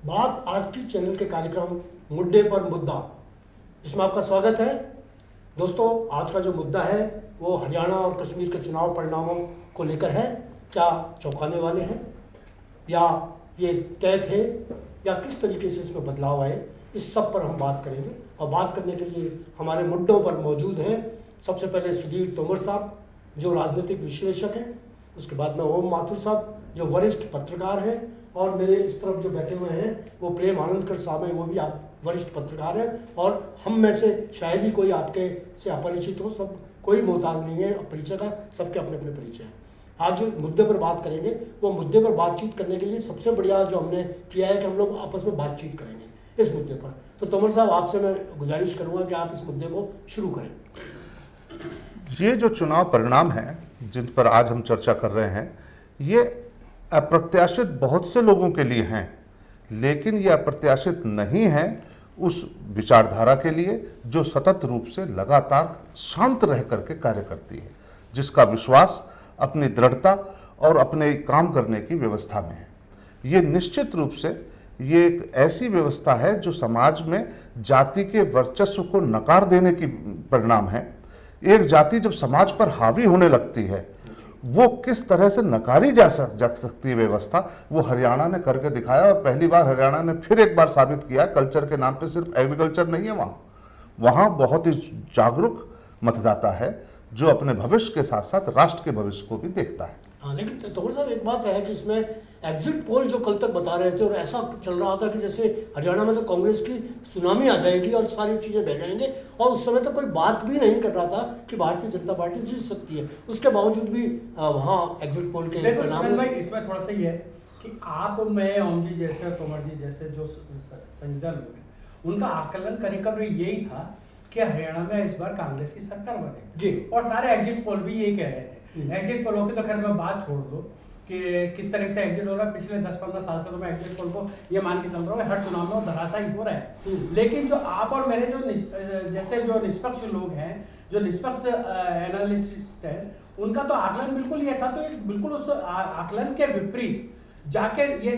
बात आज की चैनल के कार्यक्रम मुद्दे पर मुद्दा, इसमें आपका स्वागत है। दोस्तों, आज का जो मुद्दा है वो हरियाणा और कश्मीर के चुनाव परिणामों को लेकर है। क्या चौंकाने वाले हैं या ये तय थे या किस तरीके से इसमें बदलाव आए, इस सब पर हम बात करेंगे। और बात करने के लिए हमारे मुद्दों पर मौजूद हैं सबसे पहले सुधीर तोमर साहब जो राजनीतिक विश्लेषक हैं, उसके बाद में ओम माथुर साहब जो वरिष्ठ पत्रकार हैं, और मेरे इस तरफ जो बैठे हुए हैं वो प्रेम आनंदकर साहब हैं, वो भी आप वरिष्ठ पत्रकार हैं। और हम में से शायद ही कोई आपके से अपरिचित हो, सब कोई मोहताज नहीं है परिचय का, सबके अपने अपने परिचय हैं। आज जो मुद्दे पर बात करेंगे वो मुद्दे पर बातचीत करने के लिए सबसे बढ़िया जो हमने किया है कि हम लोग आपस में बातचीत करेंगे इस मुद्दे पर। तो तोमर साहब, आपसे मैं गुजारिश करूंगा कि आप इस मुद्दे को शुरू करें। ये जो चुनाव परिणाम हैं जिन पर आज हम चर्चा कर रहे हैं, ये अप्रत्याशित बहुत से लोगों के लिए हैं, लेकिन ये अप्रत्याशित नहीं है उस विचारधारा के लिए जो सतत रूप से लगातार शांत रह करके कार्य करती है, जिसका विश्वास अपनी दृढ़ता और अपने काम करने की व्यवस्था में है। ये निश्चित रूप से ये एक ऐसी व्यवस्था है जो समाज में जाति के वर्चस्व को नकार देने की परिणाम है। एक जाति जब समाज पर हावी होने लगती है, वो किस तरह से नकारी जा सकती है व्यवस्था, वो हरियाणा ने करके दिखाया। और पहली बार हरियाणा ने फिर एक बार साबित किया, कल्चर के नाम पे सिर्फ एग्रीकल्चर नहीं है, वहाँ बहुत ही जागरूक मतदाता है जो अपने भविष्य के साथ साथ राष्ट्र के भविष्य को भी देखता है। हाँ, लेकिन तोमर साहब एक बात है कि इसमें एग्जिट पोल जो कल तक बता रहे थे और ऐसा चल रहा था कि जैसे हरियाणा में तो कांग्रेस की सुनामी आ जाएगी और सारी चीज़ें बह जाएंगे, और उस समय तक कोई बात भी नहीं कर रहा था कि भारतीय जनता पार्टी जीत सकती है। उसके बावजूद भी वहाँ एग्जिट पोल के परिणाम। भाई, इसमें थोड़ा सा ये है कि आप, मैं, ओम जी जैसे, तोमर जी जैसे जो संजीदा लोग हैं, उनका आकलन करने का भी यही था कि हरियाणा में इस बार कांग्रेस की सरकार बनेगी जी, और सारे एग्जिट पोल भी यही कह रहे थे। एग्जिट पोलों की तो खैर मैं बात छोड़ दो कि किस तरह से एग्जिट हो रहा है। पिछले 10-15 साल से तो मैं एग्जिट पोल को ये मान के चल रहा हूँ हर चुनाव में वो धराशायी हो रहा है। लेकिन जो आप और मेरे जो जैसे जो निष्पक्ष लोग हैं, जो निष्पक्ष एनालिस्ट हैं, उनका तो आकलन बिल्कुल ये था। तो बिल्कुल उस आकलन के विपरीत जाके ये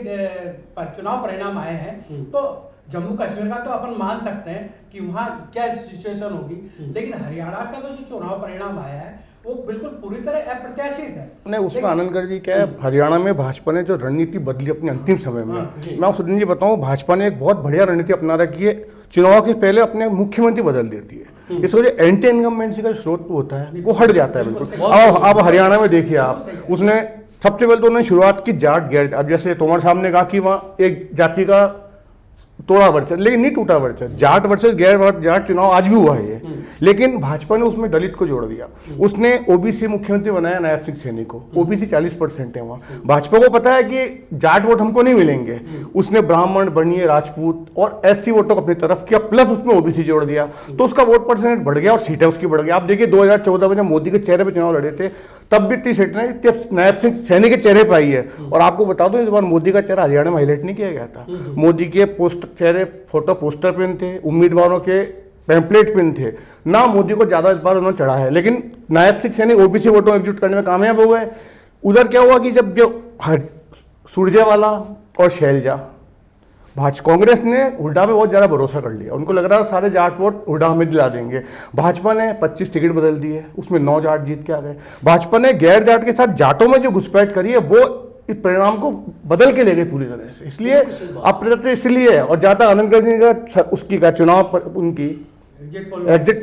चुनाव परिणाम आए हैं। तो जम्मू कश्मीर का तो अपन मान सकते हैं कि वहाँ क्या सिचुएशन होगी, लेकिन हरियाणा का तो जो चुनाव परिणाम आया है वो बिल्कुल पूरी तरह अप्रत्याशित है। नहीं, उसमें आनंदकर जी क्या है, हरियाणा में भाजपा ने जो रणनीति बदली अपने अंतिम समय में, मैं सुनील जी बताऊं, भाजपा ने एक बहुत बढ़िया रणनीति अपना रखी है। चुनाव के पहले अपने मुख्यमंत्री बदल देती है, इस वजह एंटी इनकम्बेंसी का स्रोत होता है वो हट जाता है बिल्कुल। अब हरियाणा में देखिए आप, उसने सबसे पहले तो उन्होंने शुरुआत की जाट गैर। अब जैसे तोमर साहब ने कहा कि वहाँ एक जाति का तोड़ा वर्चस्व, लेकिन नहीं टूटा वर्चस्व। जाट वर्सेस गैर जाट चुनाव आज भी हुआ है ये, लेकिन भाजपा ने उसमें दलित को जोड़ दिया। उसने ओबीसी मुख्यमंत्री बनाया नायब सिंह सैनी को, ओबीसी 40% है वहाँ। भाजपा को पता है कि जाट वोट हमको नहीं मिलेंगे, उसने ब्राह्मण, बनिए, राजपूत और एससी वोटों को अपनी तरफ किया, प्लस उसमें ओबीसी जोड़ दिया, तो उसका वोट परसेंटेज बढ़ गया और सीटें उसकी बढ़ गई। आप देखिए 2014 में जब मोदी के चेहरे पर चुनाव लड़े थे तब भी 30 सीटें नायब सिंह सैनी के चेहरे पर आई है। और आपको बता दो, इस बार मोदी का चेहरा हरियाणा में हाईलाइट नहीं किया गया था। मोदी के चेहरे फोटो पोस्टर पिन थे, उम्मीदवारों के पैम्पलेट पिन थे ना, मोदी को ज्यादा इस बार उन्होंने चढ़ा है। लेकिन नायब सिंह सैनी ओबीसी वोटों एकजुट करने में कामयाब हो गए। उधर क्या हुआ कि जब जो सुरजेवाला और शैलजा, कांग्रेस ने हुड्डा पे बहुत ज़्यादा भरोसा कर लिया, उनको लग रहा था सारे जाट वोट हुड्डा हमें दिला देंगे। भाजपा ने 25 टिकट बदल दिए, उसमें 9 जाट जीत के आ गए। भाजपा ने गैर जाट के साथ जाटों में जो घुसपैठ करी है वो इस परिणाम को बदल के ले गए पूरी तरह से। इसलिए अप्रत्याशित इसलिए है। और ज़्यादा आनंदकर जी का उसकी का चुनाव पर उनकी एग्जिट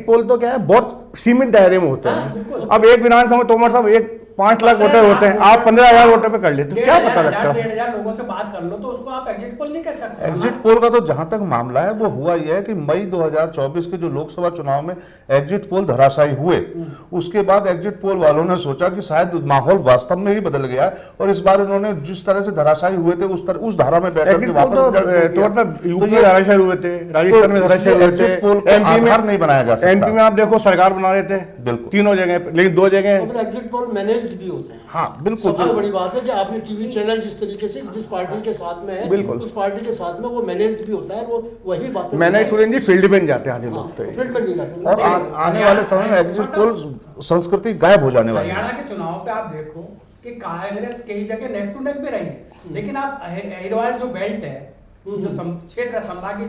पोल तो क्या है, बहुत सीमित दायरे में होते हैं। अब एक विधानसभा तोमर साहब 5 लाख वोटर होते हैं, आप 15,000 वोटर पे कर लेते, तो क्या पता लगता है। 1,500 लोगों से बात कर लो तो उसको आप एग्जिट पोल नहीं कर सकते। एग्जिट पोल का तो जहां तक मामला है वो हुआ यह है कि मई 2024 के जो लोकसभा चुनाव में एग्जिट पोल धराशायी हुए, उसके बाद एग्जिट पोल वालों ने सोचा कि शायद माहौल वास्तव में ही बदल गया, और इस बार उन्होंने जिस तरह से धराशायी हुए थे उस धारा में बैठकर के वापस यूपी में धराशायी हुए थे, राजस्थान में धराशायी हुए थे, एमपी में नहीं बनाया जा सकता। एमपी में आप देखो सरकार बना रहे थे बिल्कुल तीनों जगह, लेकिन 2 जगह एग्जिट पोल मैनेज्ड भी होते हैं। हाँ बिल्कुल, सबसे बड़ी बात है कि आपने टीवी चैनल जिस तरीके से जिस पार्टी के साथ में है, बिल्कुल उस पार्टी के साथ में वो मैनेज्ड भी होता है। वो वही बात मैंने सुरेंद्र जी फील्ड में जाते हैं आधे लोग, तो फील्ड में नहीं जाते। और आने वाले समय में एग्जिट पोल संस्कृति गायब हो जाने वाली है। हरियाणा के चुनाव पे आप देखो कि कांग्रेस कई जगह नेक टू नेक भी रही है, लेकिन आप अहिरवाल जो बेल्ट है जो क्षेत्र है, संभागीय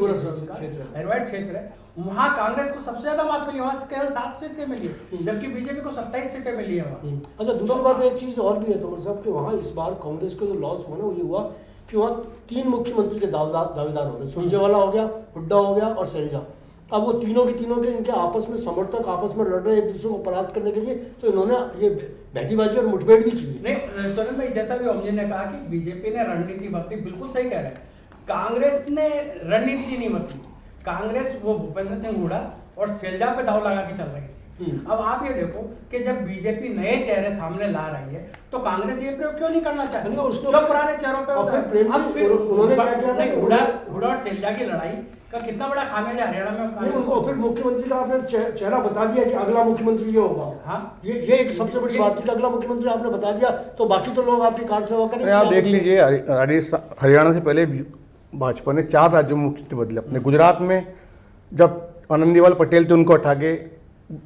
हेरवाइट क्षेत्र है, वहाँ कांग्रेस को सबसे ज्यादा मत मिली, वहाँ केवल 7 सीटें मिली है, जबकि बीजेपी को 27 सीटें मिली है वहाँ। अच्छा, दूसरी बात एक चीज और भी है तोमर साहब कि वहाँ इस बार कांग्रेस को जो लॉस हुआ ना, वो ये हुआ कि वहाँ 3 मुख्यमंत्री के दावेदार होते, सुरजेवाला हो गया, हुड्डा हो गया और शैलजा। अब वो तीनों के इनके आपस में समर्थक आपस में लड़ रहे हैं एक दूसरे को परास्त करने के लिए, तो इन्होंने ये बैठीबाजी और मुठभेड़ भी की है। नहीं सोरेन भाई, जैसा भी ओम जी ने कहा कि बीजेपी ने रणनीति बदली, बिल्कुल सही कह रहे हैं। कांग्रेस ने रणनीति नहीं बदली, कांग्रेस वो भूपेंद्र सिंह हुड्डा और शैलजा पे दाव लगा के चल रही थी। अब आप ये देखो कि जब बीजेपी नए चेहरे सामने ला रही है तो कांग्रेस ये प्रयोग क्यों नहीं करना चाहती? जो पुराने चेहरों पे हुड्डा और शैलजा की लड़ाई का कितना बड़ा खामियाजा हरियाणा में उनको फिर मुख्यमंत्री का आपने चेहरा बता दिया कि अगला मुख्यमंत्री ये होगा। हाँ, ये एक सबसे बड़ी बात थी कि अगला मुख्यमंत्री आपने बता दिया तो बाकी तो लोग आपकी कार सेवा करेंगे। आप देख लीजिए, हरियाणा से पहले भाजपा ने 4 राज्यों में मुख्यमंत्री बदले अपने। गुजरात में जब आनंदीलाल पटेल थे, उनको हटा के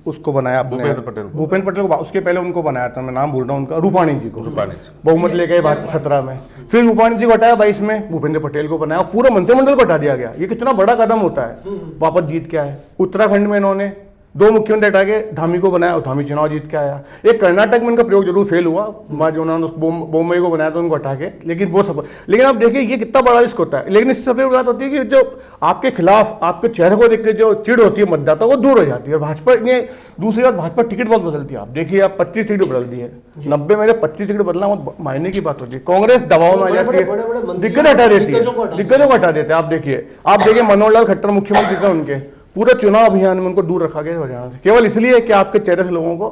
उसको बनाया भूपेंद्र पटेल को, उसके पहले उनको बनाया था, मैं नाम भूल रहा हूँ उनका, रूपाणी जी को बहुमत ले गए 17 में, फिर रूपाणी जी को हटाया 22 में, भूपेंद्र पटेल को बनाया, पूरा मंत्रिमंडल को हटा दिया गया। ये कितना बड़ा कदम होता है, वापस जीत के आए। उत्तराखंड में इन्होंने 2 मुख्यमंत्री हटा के धामी को बनाया और धामी चुनाव जीत के आया। एक कर्नाटक में इनका प्रयोग जरूर फेल हुआ, वहाँ जो उन्होंने बॉम्बे को बनाया था उनको हटा के, लेकिन वो सब। लेकिन आप देखिए ये कितना बड़ा रिस्क होता है। लेकिन इससे सबसे बड़ी बात होती है कि जो आपके खिलाफ आपके चेहरे को देख के जो चिड़ होती है मतदाता, वो दूर हो जाती है। और भाजपा ने दूसरी बात, भाजपा टिकट बहुत बदलती है। आप देखिए, आप 25 टिकट बदल दी है, 90 में 25 टिकट बदलना बहुत मायने की बात होती है। कांग्रेस दबाव में आ जाती है, दिक्कत हटा देती है, दिक्कतों को हटा देते हैं। आप देखिए मनोहर लाल खट्टर मुख्यमंत्री थे, उनके पूरे चुनाव अभियान में उनको दूर रखा गया हरियाणा से, केवल इसलिए कि आपके चेहरे से लोगों को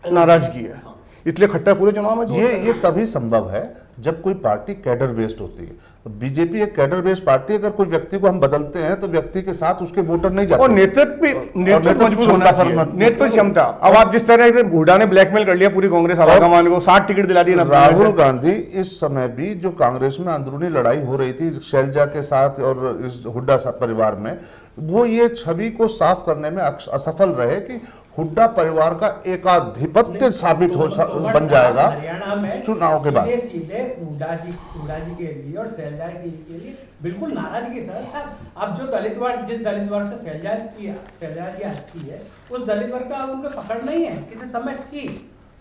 नाराजगी है, इसलिए खट्टर पूरे चुनाव में। ये तभी संभव है जब कोई पार्टी कैडर बेस्ड होती है। तो बीजेपी एक कैडर बेस्ड पार्टी, अगर कोई व्यक्ति को हम बदलते हैं तो व्यक्ति के साथ उसके वोटर नहीं जाते। और नेतृत्व मजबूत होना चाहिए, नेतृत्व क्षमता। अब आप जिस तरह से हुड्डा ने ब्लैकमेल कर लिया पूरी कांग्रेस आवागमान को, 60 टिकट दिला दिए। राहुल गांधी इस समय भी जो कांग्रेस में अंदरूनी लड़ाई हो रही थी शैलजा के साथ और इस हुड्डा परिवार में, वो ये छवि को साफ करने में असफल रहे कि हुड्डा परिवार का एकाधिपत्य साबित बन जाएगा हरियाणा में चुनाव के बाद। सीधे हुड्डा जी के लिए और शैलजा जी के लिए बिल्कुल नाराजगी था साहब। अब जो दलित वर्ग, जिस दलित वर्ग से शैलजा जी आती है, उस दलित वर्ग का उनको पकड़ नहीं है। किसी समय थी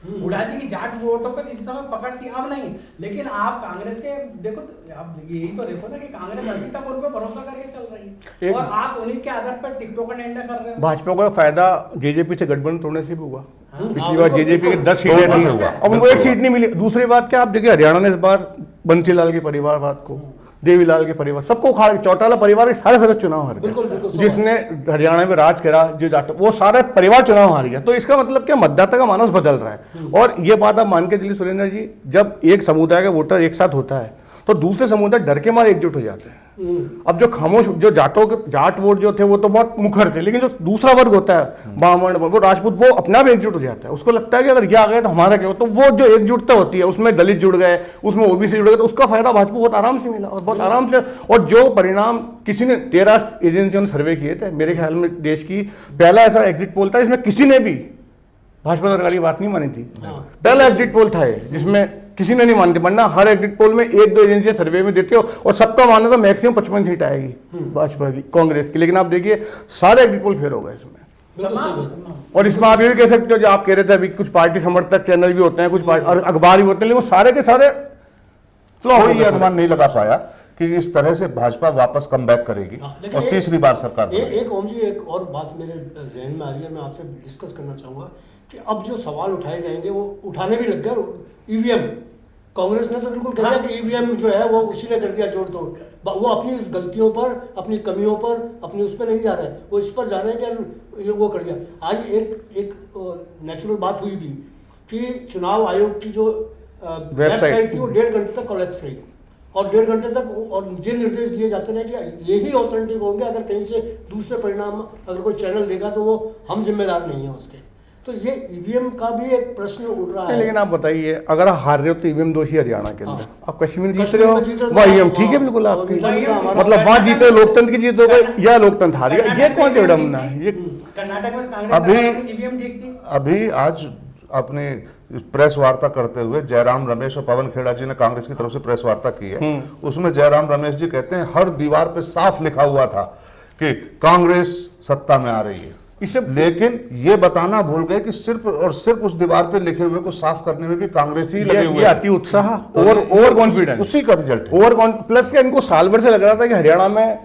हुड्डा जी की जाट वोटों पे किसी समय पकड़ थी, अब नहीं। लेकिन आप कांग्रेस के देखो, आप यही तो देखो ना कि कांग्रेस अभी तक उन पर भरोसा करके चल रही है और आप उन्हीं के आधार पर टिकटों का टेंडर कर रहे हो। भाजपा को फायदा जेजेपी से गठबंधन तोड़ने से भी हुआ। पिछली बार जेजेपी के 10 सीटें थी, अब उनको 1 सीट नहीं मिली। दूसरी बात क्या, आप देखिए हरियाणा ने इस बार बंसीलाल के परिवारवाद को, देवीलाल के परिवार, सबको उखाड़, चौटाला परिवार के सारे सदस्य चुनाव हार गए, जिसने हरियाणा में राज करा, जो जाट, वो सारे परिवार चुनाव हार गया। तो इसका मतलब क्या, मतदाता का मानस बदल रहा है। और ये बात आप मान के चलिए सुरेंद्र जी, जब एक समुदाय का वोटर एक साथ होता है तो दूसरे समुदाय डर के मारे एकजुट हो जाते हैं। अब जो खामोश, जो जाट वोट जो थे वो तो बहुत मुखर थे, लेकिन जो दूसरा वर्ग होता है ब्राह्मण, वो राजपूत, वो अपने आप एकजुट हो जाता है। उसको लगता है कि अगर ये आ गया तो हमारा क्या हो। तो वो जो एकजुटता होती है, उसमें दलित जुड़ गए, उसमें ओबीसी जुड़ गए, तो उसका फायदा भाजपा बहुत आराम से मिला और बहुत आराम से। और जो परिणाम किसी ने 13 एजेंसियों ने सर्वे किए थे, मेरे ख्याल में देश की पहला ऐसा एग्जिट पोल था इसमें किसी ने भी भाजपा सरकार की बात नहीं मानी थी। पहला एग्जिट पोल था जिसमें किसी ने नहीं मानते, वरना हर एग्जिट पोल में 1-2 एजेंसियां सर्वे में देते हो और सबका मानना था मैक्सिमम 55 सीट आएगी भाजपा की, कांग्रेस की। लेकिन आप देखिए सारे एग्जिट पोल फेल हो गए इसमें। और इसमें आप ये भी कह सकते हो, जो आप कह रहे थे अभी, कुछ पार्टी समर्थक चैनल भी होते हैं, कुछ अखबार भी होते हैं, लेकिन वो सारे के सारे कोई अनुमान नहीं लगा पाया कि इस तरह से भाजपा वापस कम बैक करेगी और तीसरी बार सरकार। एक ओम जी, एक और बात मेरे जहन में आ रही है, मैं आपसे डिस्कस करना चाहूंगा कि अब जो सवाल उठाए जाएंगे वो उठाने भी लग गया। ईवीएम, कांग्रेस ने तो बिल्कुल कह दिया कि ईवीएम जो है वो उसी ने कर दिया जोड़ तोड़। वो अपनी उस गलतियों पर, अपनी कमियों पर, अपनी उस पर नहीं जा रहे हैं, वो इस पर जा रहे हैं कि ये वो कर दिया। आज एक नेचुरल बात हुई भी कि चुनाव आयोग की जो वेबसाइट थी वो 1.5 घंटे तक कोलैप्स रही और 1.5 घंटे तक, और ये निर्देश दिए जाते रहे कि यही ऑल्टरनेटिव होंगे, अगर कहीं से दूसरे परिणाम अगर कोई चैनल देगा तो वो हम जिम्मेदार नहीं है उसके। तो ये ईवीएम का भी एक प्रश्न उठ रहा है। लेकिन आप बताइए, अगर आप हार रहे हो तो ईवीएम दोषी हरियाणा के अंदर, आप कश्मीर जीत रहे हो वहाँ ईवीएम ठीक है, बिल्कुल आपकी, मतलब वहाँ जीते लोकतंत्र की जीत हो गई या लोकतंत्र हार गया, ये कौन सी विडंबना है। ये कर्नाटक में अभी आज अपने प्रेस वार्ता करते हुए जयराम रमेश और पवन खेड़ा जी ने कांग्रेस की तरफ से प्रेस वार्ता की है। उसमें जयराम रमेश जी कहते हैं हर दीवार पे साफ लिखा हुआ था कि कांग्रेस सत्ता में आ रही है, लेकिन ये बताना भूल गए कि सिर्फ और सिर्फ उस दीवार पे लिखे हुए को साफ करने में भी कांग्रेस ही लगे हुए। अति उत्साह, ओवर कॉन्फिडेंस, उसी का रिजल्ट ओवर प्लस क्या इनको साल भर से लग रहा था कि हरियाणा में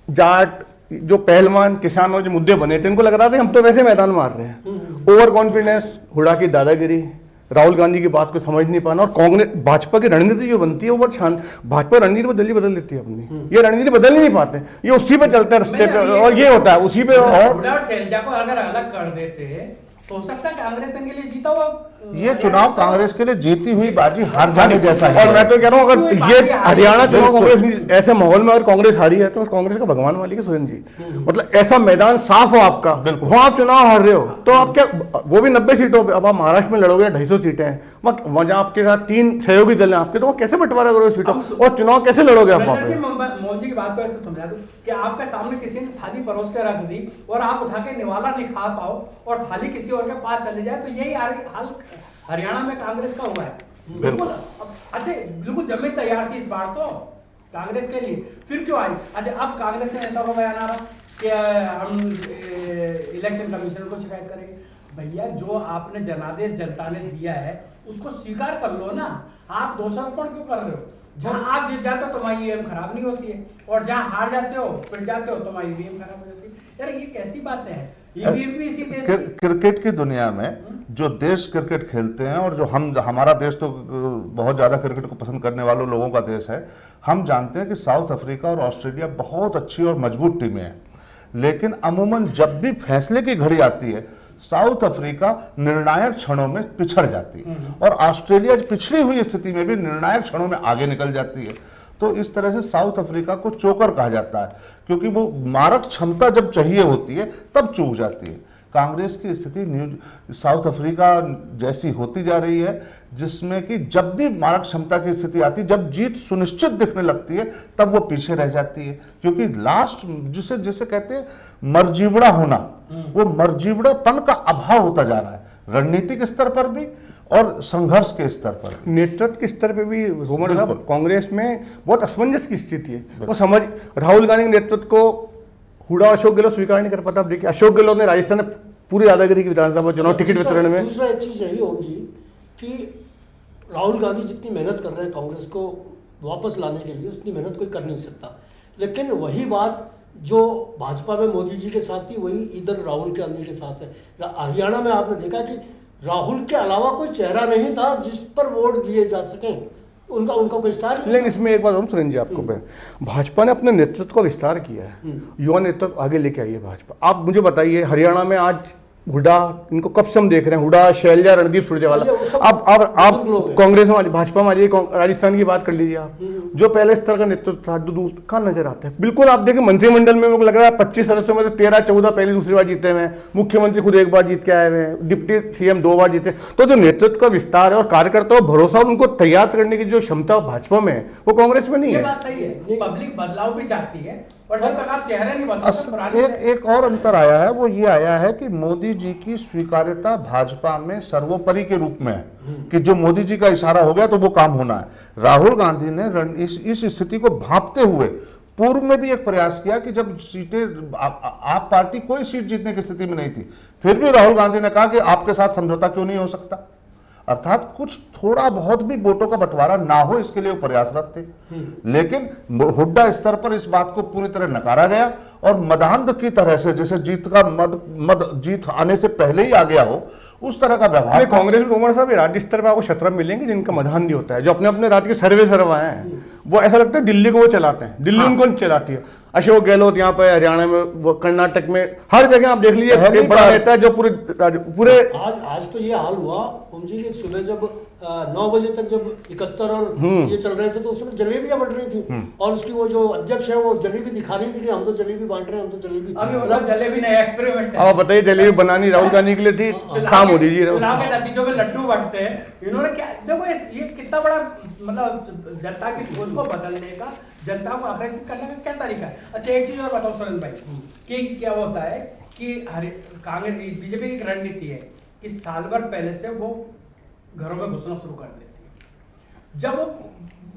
जाट जो पहलवान किसान और जो मुद्दे बने थे, इनको लग रहा था हम तो वैसे मैदान मार रहे हैं। ओवर कॉन्फिडेंस, हुड्डा की दादागिरी, राहुल गांधी की बात को समझ नहीं पाना, और कांग्रेस भाजपा की रणनीति जो बनती है वो बहुत शांत, भाजपा रणनीति बदल लेती है अपनी, ये रणनीति बदल ही नहीं पाते, ये उसी पे चलते हैं रस्ते पे, और ये होता है उसी पे। और शैलजा को अगर अलग कर देते तो हो सकता है कांग्रेस के लिए जीता हुआ ये चुनाव कांग्रेस के लिए जीती हुई बाजी हार जाने जैसा है। और मैं तो कह रहा हूँ अगर ये हरियाणा चुनाव कांग्रेस ऐसे माहौल में अगर कांग्रेस हारी है तो कांग्रेस का भगवान वाली के सुरेंद्र जी, मतलब ऐसा मैदान साफ हो आपका, वहां आप चुनाव हार रहे हो तो आप क्या, वो भी 90 सीटों पे, अब आप महाराष्ट्र में लड़ोगे 250 सीटें हैं, वहां जहाँ आपके साथ 3 सहयोगी दल हैं आपके, तो कैसे बंटवारा करोगे सीटों और चुनाव कैसे लड़ोगे आप वहां पे? मोदी की बात को ऐसे समझा दूं कि आपके सामने किसी ने थाली परोस के रख दी और आप उठा के निवाला नहीं खा पाओ और थाली किसी और के पास चले जाए, तो यही हाल हरियाणा में कांग्रेस का हुआ है। बिल्कुल अच्छा, बिल्कुल जमीन तैयार थी इस बार तो कांग्रेस के लिए, फिर क्यों आई? अच्छा, अब कांग्रेस ने ऐसा बयान आ रहा कि हम इलेक्शन कमीशन को शिकायत करेंगे। भैया, जो आपने जनादेश जनता ने दिया है उसको स्वीकार कर लो ना, आप दोषारोपण क्यों कर रहे हो? जहां आप जीत जाते हो तुम्हारी ईवीएम खराब नहीं होती है, और जहां हार जाते हो पिट जाते हो तुम्हारी ईवीएम खराब हो जाती है। यार ये कैसी बातें हैं? क्रिकेट की दुनिया में जो देश क्रिकेट खेलते हैं, और जो हमारा देश तो बहुत ज्यादा क्रिकेट को पसंद करने वालों लोगों का देश है, हम जानते हैं कि साउथ अफ्रीका और ऑस्ट्रेलिया बहुत अच्छी और मजबूत टीमें हैं, लेकिन अमूमन जब भी फैसले की घड़ी आती है साउथ अफ्रीका निर्णायक क्षणों में पिछड़ जाती है, और ऑस्ट्रेलिया पिछड़ी हुई स्थिति में भी निर्णायक क्षणों में आगे निकल जाती है। तो इस तरह से साउथ अफ्रीका को चोकर कहा जाता है, क्योंकि वो मारक क्षमता जब चाहिए होती है तब चूक जाती है। कांग्रेस की स्थिति साउथ अफ्रीका जैसी होती जा रही है, जिसमें कि जब भी मारक क्षमता की स्थिति आती है, जब जीत सुनिश्चित दिखने लगती है, तब वो पीछे रह जाती है, क्योंकि लास्ट जिसे कहते हैं मरजीवड़ा होना, वो मरजीवड़ापन का अभाव होता जा रहा है, रणनीतिक स्तर पर भी और संघर्ष के स्तर पर, नेतृत्व के स्तर पे भी। रोमन साहब, कांग्रेस में बहुत असमंजस की स्थिति है, वो समझ राहुल गांधी के नेतृत्व को हुड्डा अशोक गहलोत स्वीकार नहीं कर पाता। अब देखिए अशोक गहलोत ने राजस्थान में पूरी दादागिरी की विधानसभा चुनाव टिकट वितरण में। दूसरा एक चीज यही होगी कि राहुल गांधी जितनी मेहनत कर रहे हैं कांग्रेस को वापस लाने के लिए, उतनी मेहनत कोई कर नहीं सकता, लेकिन वही बात जो भाजपा में मोदी जी के साथ थी वही इधर राहुल गांधी के साथ है। हरियाणा में आपने देखा कि राहुल के अलावा कोई चेहरा नहीं था जिस पर वोट दिए जा सकें, उनका कोई विस्तार। लेकिन इसमें एक बात हम सुरेंद्र जी आपको भाजपा ने अपने नेतृत्व का विस्तार किया है, युवा नेतृत्व आगे लेके आई है भाजपा। आप मुझे बताइए हरियाणा में आज हुड्डा, इनको कब से हम देख रहे हैं, हुड्डा, शैलजा, रणदीप सुरजेवाला, अब आप कांग्रेस में, भाजपा में, राजस्थान की बात कर लीजिए आप, जो पहले स्तर का नेतृत्व था कहाँ नजर आता है? बिल्कुल आप देखिए मंत्रिमंडल में लग रहा है 25 सदस्यों में से 13-14 पहली दूसरी बार जीते हुए, मुख्यमंत्री खुद एक बार जीत के आए हुए, डिप्टी सीएम 2 बार जीते। तो जो नेतृत्व का विस्तार है और कार्यकर्ताओं भरोसा उनको तैयार करने की जो क्षमता भाजपा में है वो कांग्रेस में नहीं है। बात सही है, पब्लिक बदलाव भी चाहती है, और जब तक आप चेहरे नहीं बदलते। एक और अंतर आया है, वो ये आया है कि मोदी जी की स्वीकार्यता भाजपा में सर्वोपरि के रूप में है, कि जो मोदी जी का इशारा हो गया तो वो काम होना है। राहुल गांधी ने इस स्थिति को भांपते हुए पूर्व में भी एक प्रयास किया कि जब सीटें आप पार्टी कोई सीट जीतने की स्थिति में नहीं थी, फिर भी राहुल गांधी ने कहा कि आपके साथ समझौता क्यों नहीं हो सकता, अर्थात कुछ थोड़ा बहुत भी वोटों का बंटवारा ना हो इसके लिए वो प्रयासरत थे। लेकिन हुड्डा स्तर पर इस बात को पूरी तरह नकारा गया, और मदान्ध की तरह से, जैसे जीत का मद जीत आने से पहले ही आ गया हो, उस तरह का व्यवहार। कांग्रेस में उमर साहब राज्य स्तर पर आपको शतरंज मिलेंगे जिनका मधान नहीं होता है, जो अपने अपने राज्य के सर्वे हैं, वो ऐसा लगता है दिल्ली को वो चलाते हैं, दिल्ली उनको चलाती है। अशोक गहलोत यहाँ पे हरियाणा में, वो कर्नाटक में, हर जगह आप देख लीजिए एक बड़ा नेता है जो पूरे आज तो ये हाल हुआ जी, सुबह जब 9 बजे तक जब 71 और ये चल रहे थे तो उसमें जलेबियां बट रही थी, और उसकी वो जो अध्यक्ष है वो जलेबी दिखा रही थी कि हम तो जलेबी बांट रहे हैं, हम तो जलेबी। अभी जलेबी नया एक्सपेरिमेंट है। अब बताइए जलेबी बनानी राहुल गांधी के लिए थी, काम हो दीजिए। चुनाव के नतीजों में लड्डू बांटते हैं इन्होंने, क्या देखो ये कितना बड़ा मतलब जनता की सोच को बदलने का, जनता को आकर्षित करने का क्या तरीका है। अच्छा एक चीज और बताओ सुरेंद्र भाई, कि क्या होता है कि कांग्रेस बीजेपी की रणनीति है कि साल भर पहले से वो घरों में घुसना शुरू कर देती है। जब वो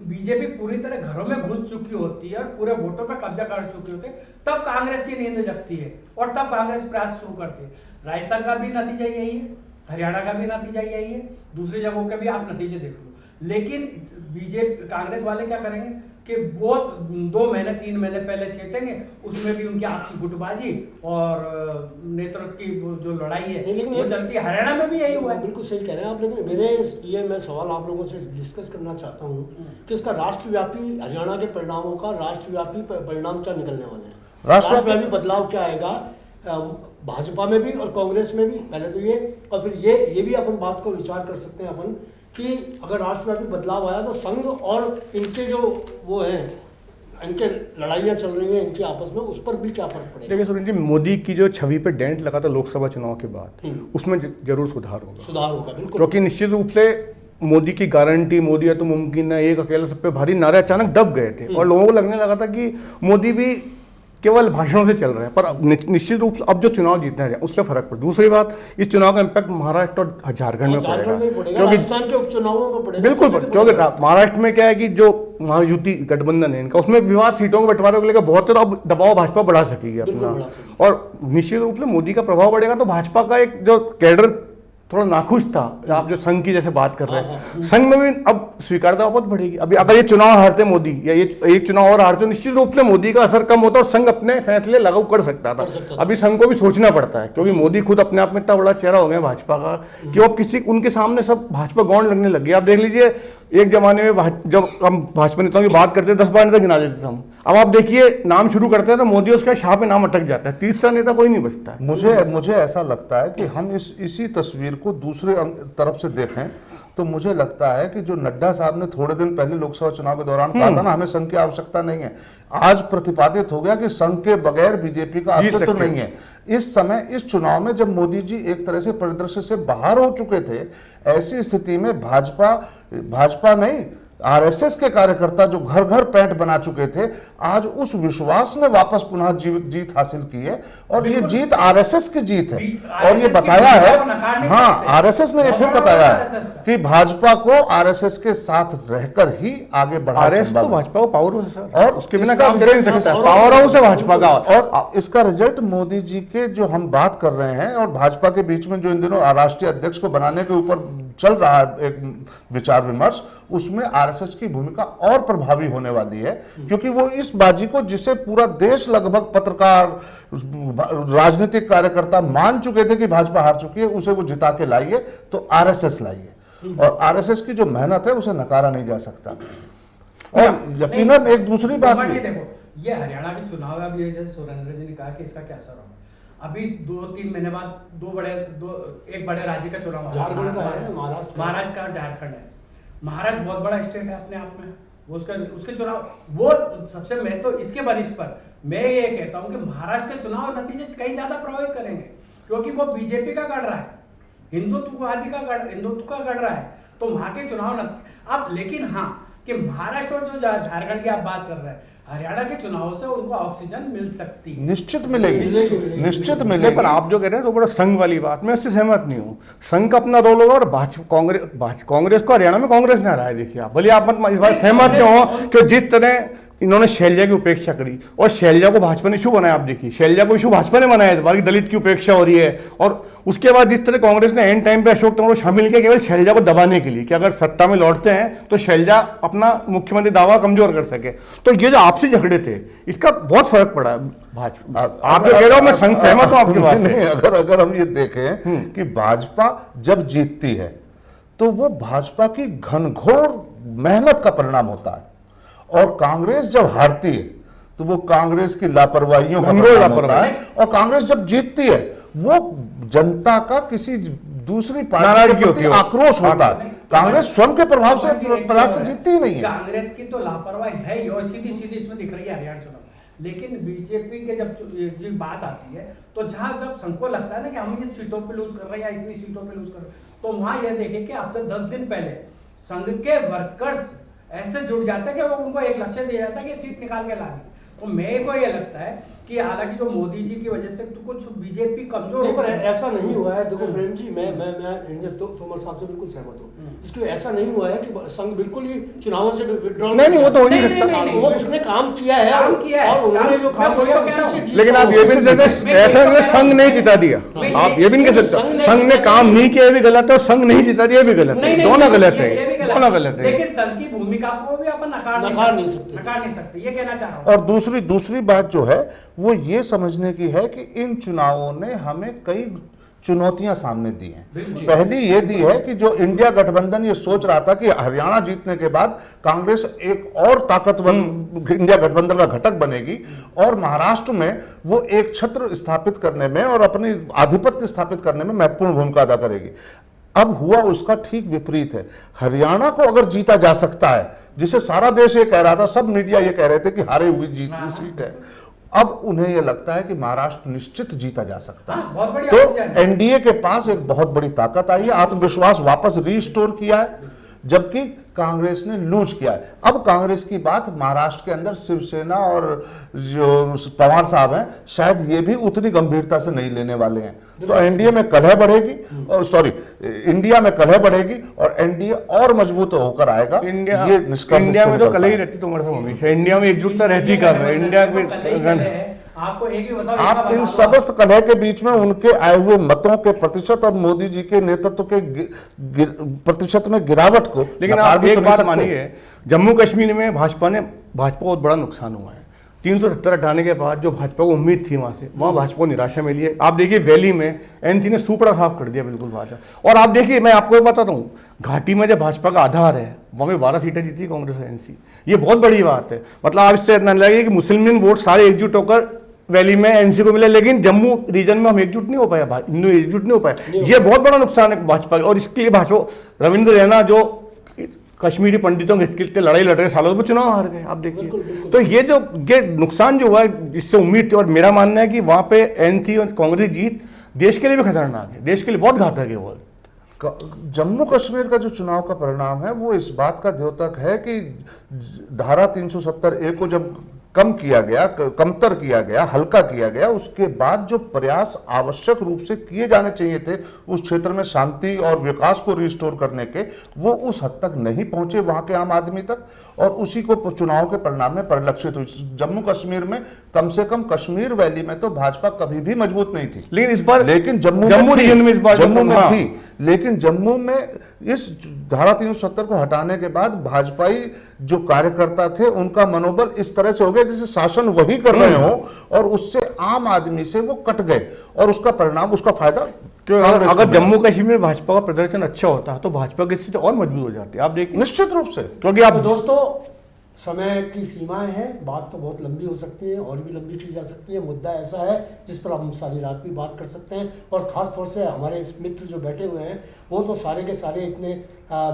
बीजेपी पूरी तरह घरों में घुस चुकी होती है और पूरे वोटों पे कब्जा कर चुकी होती है, तब कांग्रेस की नींद जगती है और तब कांग्रेस प्रयास शुरू करती है। राजस्थान का भी नतीजा यही है, हरियाणा का भी नतीजा यही है, दूसरी जगहों के भी आप नतीजे देख लो। लेकिन बीजेपी कांग्रेस वाले क्या करेंगे कि वो 2 महीने 3 महीने पहले चेतेंगे, उसमें भी उनकी आपसी गुटबाजी और नेतृत्व की जो लड़ाई है वो चलती है। हरियाणा में भी यही हुआ है। बिल्कुल सही कह रहे हैं आप, लेकिन मेरे ये मैं सवाल आप लोगों से डिस्कस करना चाहता हूँ कि इसका राष्ट्रव्यापी हरियाणा के परिणामों का राष्ट्रव्यापी परिणाम क्या निकलने वाले हैं, राष्ट्रव्यापी बदलाव क्या आएगा भाजपा में भी और कांग्रेस में भी, पहले तो ये, और फिर ये भी अपन बात को विचार कर सकते हैं अपन कि अगर राष्ट्रव्यापी बदलाव आया तो संघ और इनके जो वो हैं, इनके लड़ाइयाँ चल रही हैं इनकी आपस में, उस पर भी क्या फर्क पड़ेगा? देखिए सुरेंद्र जी, मोदी की जो छवि पे डेंट लगा था लोकसभा चुनाव के बाद, उसमें जरूर सुधार होगा बिल्कुल, क्योंकि निश्चित रूप से मोदी की गारंटी, मोदी है तो मुमकिन है, एक अकेला सब पे भारी नारे अचानक दब गए थे और लोगों को लगने लगा था कि मोदी भी केवल भाषणों से चल रहे हैं। पर निश्चित रूप से अब जो चुनाव जीतने हैं उससे फर्क पड़े। दूसरी बात, इस चुनाव का इम्पैक्ट महाराष्ट्र और झारखंड में पड़ेगा, क्योंकि राजस्थान के उपचुनावों में पड़ेगा। बिल्कुल, क्योंकि महाराष्ट्र में क्या है कि जो महायुति गठबंधन है इनका, उसमें विवाद सीटों के बंटवारे को लेकर बहुत ज्यादा अब दबाव भाजपा बढ़ा सकेगी अपना, और निश्चित रूप से मोदी का प्रभाव बढ़ेगा तो भाजपा का एक जो कैडर थोड़ा नाखुश था, आप जो संघ की जैसे बात कर रहे हैं, संघ में भी अब स्वीकारता बहुत बढ़ेगी। अभी अगर ये चुनाव हारते मोदी या ये एक चुनाव और हारते, निश्चित रूप से मोदी का असर कम होता और संघ अपने फैसले लागू कर सकता था। अभी संघ को भी सोचना पड़ता है क्योंकि मोदी खुद अपने आप में इतना बड़ा चेहरा हो गया भाजपा का कि अब किसी उनके सामने सब भाजपा गौण लगने लग गया। आप देख लीजिए, एक जमाने में जब हम भाजपा नेताओं की बात करते 10-12 नेता गिना देते थे हम, अब आप देखिए नाम शुरू करते हैं तो मोदी उसका शाह पे नाम अटक जाता है, तीसरा नेता कोई नहीं बचता है। मुझे ऐसा लगता है कि हम इसी तस्वीर को दूसरे तरफ से देखें तो मुझे लगता है कि जो नड्डा साहब ने थोड़े दिन पहले लोकसभा चुनाव के दौरान कहा था ना, हमें संघ की आवश्यकता नहीं है, आज प्रतिपादित हो गया कि संघ के बगैर बीजेपी का अस्तित्व नहीं है। इस समय इस चुनाव में जब मोदी जी एक तरह से परिदृश्य से बाहर हो चुके थे, ऐसी स्थिति में भाजपा नहीं, आरएसएस के कार्यकर्ता जो घर घर पैंट बना चुके थे, आज उस विश्वास ने वापस पुनः जीत हासिल की है और ये जीत आरएसएस की जीत है। और ये बताया है, हाँ, आरएसएस ने ये फिर बताया है कि भाजपा को आरएसएस के साथ रहकर ही आगे बढ़ाना। आरएसएस तो भाजपा को पावर हाउस है और उसके बिना काम कर नहीं सकता, पावर हाउस है भाजपा का। और इसका रिजल्ट मोदी जी के जो हम बात कर रहे हैं और भाजपा के बीच में जो इन दिनों राष्ट्रीय अध्यक्ष को बनाने के ऊपर चल रहा है एक विचार विमर्श, उसमें आरएसएस की भूमिका और प्रभावी होने वाली है क्योंकि वो इस बाजी को, जिसे पूरा देश लगभग पत्रकार, राजनीतिक कार्यकर्ता मान चुके थे कि भाजपा हार चुकी है, उसे वो जिता के लाई है, तो आरएसएस लाई है। और आरएसएस की जो मेहनत है उसे नकारा नहीं जा सकता। और यकीनन एक दूसरी बात भी, देखो, ये हरियाणा के चुनाव है, अब ये जैसे सुरेंद्र जी ने कहा कि इसका क्या असर होगा, अभी 2-3 महीने बाद एक बड़े राज्य का चुनाव, झारखंड का है, महाराष्ट्र का और झारखंड है। महाराष्ट्र बहुत बड़ा स्टेट है अपने आप में, वो उसके चुनाव, वो सबसे, मैं तो इसके बनिश पर मैं ये कहता हूं कि महाराष्ट्र के चुनाव नतीजे कहीं ज्यादा प्रभावित करेंगे क्योंकि वो बीजेपी का गढ़ रहा है, हिंदुत्व का गढ़ रहा है, तो वहां के चुनाव अब, लेकिन हाँ कि महाराष्ट्र और जो झारखंड की आप बात कर रहे हैं, हरियाणा के चुनाव से उनको ऑक्सीजन मिल सकती है, निश्चित मिलेगी, निश्चित मिलेगी। पर आप जो कह रहे हैं तो बड़ा संघ वाली बात, मैं उससे सहमत नहीं हूँ। संघ का अपना रोल होगा और कांग्रेस को हरियाणा में कांग्रेस ने हराया। देखिए आप भले आप इस बात सहमत नहीं हो कि जिस तरह इन्होंने शैलजा की उपेक्षा करी और शैलजा को भाजपा ने इशू बनाया, आप देखिए शैलजा को इशू भाजपा ने बनाया, बाकी दलित की उपेक्षा हो रही है। और उसके बाद जिस तरह कांग्रेस ने एंड टाइम पे अशोक तंवर को शामिल किया केवल शैलजा को दबाने के लिए कि अगर सत्ता में लौटते हैं तो शैलजा अपना मुख्यमंत्री दावा कमजोर कर सके, तो ये जो आपसी झगड़े थे इसका बहुत फर्क पड़ा भाजपा। आप जो कह रहे हो मैं सहमत हूं आपकी बात से। अगर हम ये देखें कि भाजपा जब जीतती है तो वो भाजपा की घनघोर मेहनत का परिणाम होता है, और कांग्रेस जब हारती है तो वो कांग्रेस की लापरवाहियों का परिणाम होता है, और कांग्रेस जब जीतती है वो जनता का किसी दूसरी पार्टी के प्रति आक्रोश होता है। कांग्रेस स्वयं के प्रभाव से प्रयास से जीतती ही नहीं है। कांग्रेस की तो लापरवाही है ही, और सीधी इसमें दिख रही है हरियाणा चुनाव। लेकिन बीजेपी के जब बात आती है तो जहां जब संघ को लगता है ना कि हम इस सीटों पे लूज कर रहे हैं या इतनी सीटों पे लूज कर रहे हैं, तो वहां यह देखें कि अब तक 10 दिन पहले संघ के वर्कर्स ऐसे जुड़ जाते हैं कि वो उनको एक लक्ष्य दिया जाता है कि सीट निकाल के लानी। तो मेरे को ये लगता है कि हालांकि जो मोदी जी की वजह से तो कुछ बीजेपी कमजोर नहीं, पर ऐसा नहीं हुआ है। देखो प्रेम जी, मैं तोमर साहब से बिल्कुल सहमत हूँ। इसलिए ऐसा नहीं हुआ है कि संघ बिल्कुल ही चुनावों से विड्रॉल, नहीं वो तो हो नहीं सकता। वो उसने काम किया है और उन्होंने जो काम किया उसी से जीत। लेकिन आप ये भी नहीं कह सकते ऐसा नहीं संघ नहीं जिता दिया, आप ये भी नहीं कह सकते संघ ने काम नहीं किया भी गलत है और संघ नहीं जिता दिया भी गलत है, दोनों गलत है, दोनों गलत है। लेकिन संघ की भूमिका को भी अपन नकार नहीं सकते, ये कहना चाह रहा हूँ। और दूसरी बात जो है वो ये समझने की है कि इन चुनावों ने हमें कई चुनौतियां सामने दी हैं। पहली ये दी है कि जो इंडिया गठबंधन ये सोच रहा था कि हरियाणा जीतने के बाद कांग्रेस एक और ताकतवर इंडिया गठबंधन का घटक बनेगी और महाराष्ट्र में वो एक छत्र स्थापित करने में और अपनी आधिपत्य स्थापित करने में महत्वपूर्ण भूमिका अदा करेगी। अब हुआ उसका ठीक विपरीत है। हरियाणा को अगर जीता जा सकता है, जिसे सारा देश ये कह रहा था, सब मीडिया ये कह रहे थे कि हारे हुई जीतनी सीट है, अब उन्हें यह लगता है कि महाराष्ट्र निश्चित जीता जा सकता है। तो एनडीए के पास एक बहुत बड़ी ताकत आई है, आत्मविश्वास वापस रीस्टोर किया है, जबकि कांग्रेस ने लूज किया है। अब कांग्रेस की बात महाराष्ट्र के अंदर शिवसेना और जो पवार साहब हैं शायद ये भी उतनी गंभीरता से नहीं लेने वाले हैं। तो एनडीए में कलह बढ़ेगी, इंडिया में कलह बढ़ेगी और एनडीए और मजबूत होकर आएगा। ये इंडिया में तो कलह ही रहती तुम्हारे साथ हमेशा, इंडिया में एकजुटता रहती कब है इंडिया में। आपको एक ही बताओ, आप इन समस्त कलह के बीच में उनके आए हुए मतों के प्रतिशत और मोदी जी के नेतृत्व के प्रतिशत में गिरावट को, लेकिन आप एक बात मानिए, जम्मू कश्मीर में भाजपा को बहुत बड़ा नुकसान हुआ है। 370 हटाने के बाद जो भाजपा को उम्मीद थी वहाँ भाजपा को निराशा मिली है। आप देखिए वैली में एनसी ने सुपड़ा साफ कर दिया बिल्कुल भाजपा। और आप देखिए, मैं आपको बताता हूँ, घाटी में जो भाजपा का आधार है वहाँ में 12 सीटें जीती कांग्रेस और एनसी। ये बहुत बड़ी बात है। मतलब आप इससे इतना लगे कि मुस्लिम वोट सारे एकजुट होकर वैली में एनसी को मिले, लेकिन जम्मू रीजन में हम एकजुट नहीं हो पाए, हिंदू एकजुट नहीं हो पाए। ये बहुत बड़ा नुकसान है भाजपा का। और इसके लिए भाजपा रविंद्र रैना जो कश्मीरी पंडितों के लड़ाई लड़ रहे सालों, वो चुनाव हार गए। आप देखिए, तो ये नुकसान जो हुआ है, जिससे उम्मीद थी, और मेरा मानना है कि वहां पे एनसी और कांग्रेस जीत देश के लिए भी खतरनाक है, देश के लिए बहुत घातक है। वो जम्मू कश्मीर का जो चुनाव का परिणाम है वो इस बात का द्योतक है कि धारा 370A को जब कमतर किया गया, हल्का किया गया, उसके बाद जो प्रयास आवश्यक रूप से किए जाने चाहिए थे उस क्षेत्र में शांति और विकास को रिस्टोर करने के, वो उस हद तक नहीं पहुंचे वहां के आम आदमी तक, और उसी को चुनाव के परिणाम में परिलक्षित हुई। जम्मू कश्मीर में कम से कम कश्मीर वैली में तो भाजपा कभी भी मजबूत नहीं थी, लेकिन जम्मू रीजन में इस बार जम्मू में थी। लेकिन जम्मू में इस धारा 370 को हटाने के बाद भाजपाई जो कार्यकर्ता थे उनका मनोबल इस तरह से हो गया जैसे शासन वही कर रहे हो, और उससे आम आदमी से वो कट गए, और उसका परिणाम, उसका फायदा। तो अगर जम्मू कश्मीर में भाजपा का प्रदर्शन अच्छा होता तो भाजपा की स्थिति और मजबूत हो जाती है। आप देखिए, निश्चित रूप से, क्योंकि आप दोस्तों समय की सीमाएं हैं, बात तो बहुत लंबी हो सकती है और भी लंबी की जा सकती है। मुद्दा ऐसा है जिस पर हम सारी रात भी बात कर सकते हैं, और ख़ास तौर से हमारे इस मित्र जो बैठे हुए हैं वो तो सारे के सारे इतने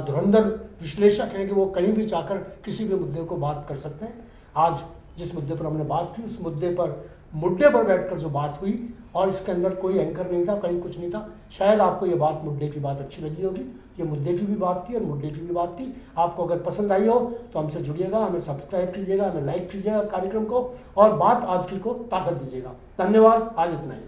धुरंधर विश्लेषक हैं कि वो कहीं भी जाकर किसी भी मुद्दे को बात कर सकते हैं। आज जिस मुद्दे पर हमने बात की, उस मुद्दे पर बैठकर जो बात हुई, और इसके अंदर कोई एंकर नहीं था, कहीं कुछ नहीं था। शायद आपको ये बात, मुद्दे की बात अच्छी लगी होगी। ये मुद्दे की भी बात थी और मुद्दे की भी बात थी। आपको अगर पसंद आई हो तो हमसे जुड़िएगा, हमें सब्सक्राइब कीजिएगा, हमें लाइक कीजिएगा कार्यक्रम को, और बात आज की को ताकत दीजिएगा। धन्यवाद, आज इतना ही।